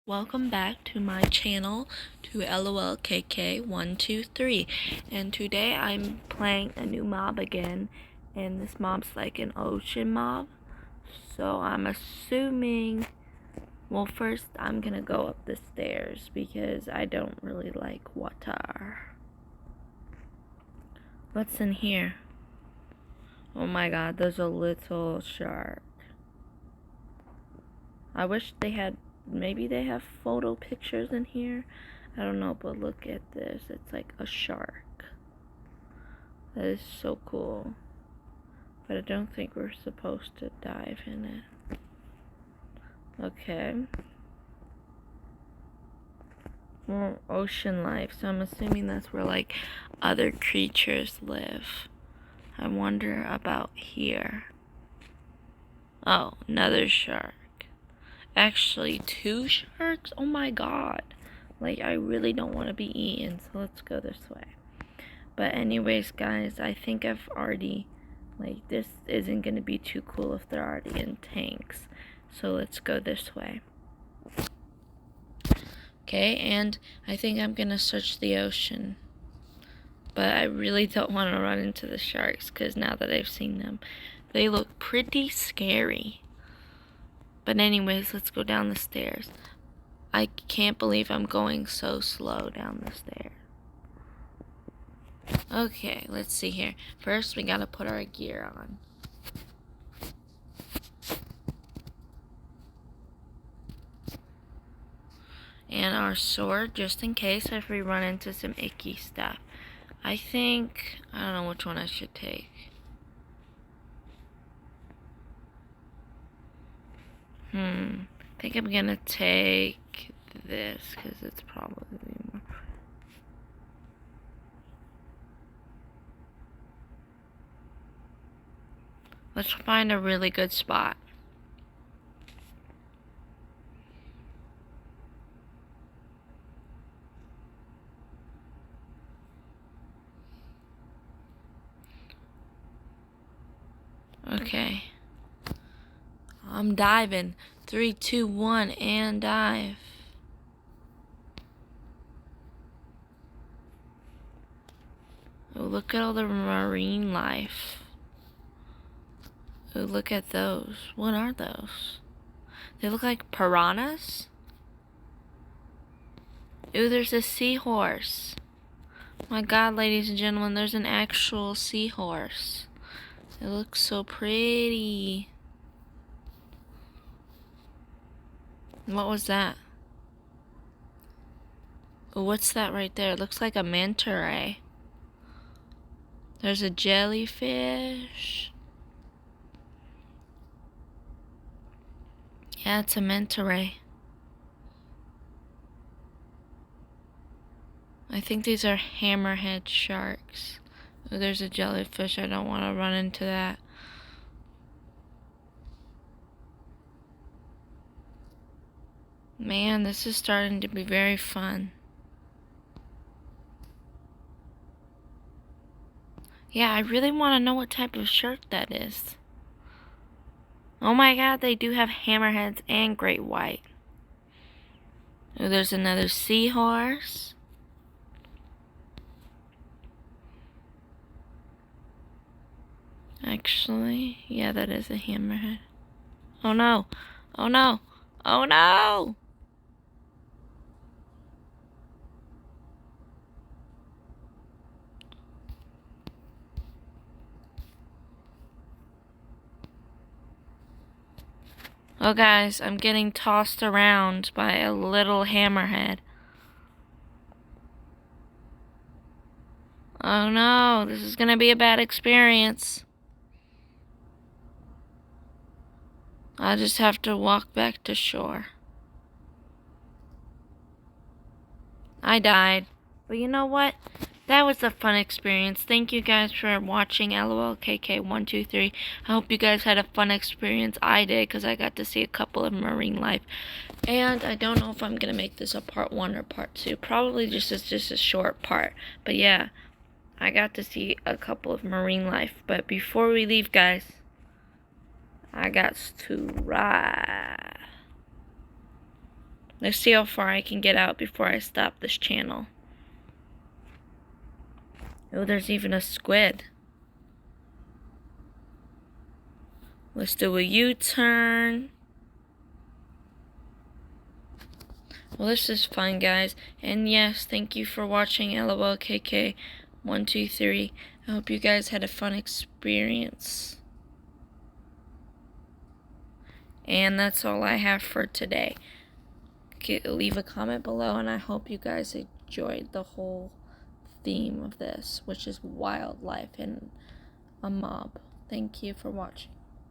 Welcome back to my channel, to LOLKK123, and today I'm playing a new mob again, and this mob's like an ocean mob, so I'm assuming, well, first I'm gonna go up the stairs because I don't really like water. What's in here? Oh my god, there's a little shark. I wish they had, maybe they have photo pictures in here. I don't know, but look at this. It's like a shark. That is so cool. But I don't think we're supposed to dive in it. Okay. More ocean life. So I'm assuming that's where like other creatures live. I wonder about here. Oh, another shark. Actually, 2 sharks? Oh my god. Like, I really don't want to be eaten, so let's go this way. But anyways, guys, I think I've already, like, this isn't going to be too cool if they're already in tanks. So let's go this way. Okay, and I think I'm going to search the ocean. But I really don't want to run into the sharks, because now that I've seen them, they look pretty scary. But anyways, let's go down the stairs. I can't believe I'm going so slow down the stairs. Okay, let's see here. First, we gotta put our gear on. And our sword, just in case if we run into some icky stuff. I don't know which one I should take. I think I'm gonna take this, because it's probably more. Let's find a really good spot. Okay. I'm diving. 3, 2, 1, and dive. Oh, look at all the marine life. Oh, look at those. What are those? They look like piranhas. Ooh, there's a seahorse. My god, ladies and gentlemen, there's an actual seahorse. It looks so pretty. What was that? Oh, what's that right there? It looks like a manta ray. There's a jellyfish. Yeah, it's a manta ray. I think these are hammerhead sharks. Oh, there's a jellyfish. I don't want to run into that. Man, this is starting to be very fun. Yeah, I really want to know what type of shark that is. Oh my god, they do have hammerheads and great white. Oh, there's another seahorse. Actually, yeah, that is a hammerhead. Oh no. Oh no. Oh no! Oh guys, I'm getting tossed around by a little hammerhead. Oh no, this is gonna be a bad experience. I'll just have to walk back to shore. I died. But you know what? That was a fun experience. Thank you guys for watching LOLKK123. I hope you guys had a fun experience. I did, because I got to see a couple of marine life. And I don't know if I'm going to make this a part 1 or part 2. Probably just a short part. But yeah, I got to see a couple of marine life. But before we leave, guys, I got to ride. Let's see how far I can get out before I stop this channel. Oh, there's even a squid. Let's do a U-turn. Well, this is fun, guys. And yes, thank you for watching LOLKK123. I hope you guys had a fun experience. And that's all I have for today. Leave a comment below, and I hope you guys enjoyed the whole theme of this, which is wildlife and a mob. Thank you for watching.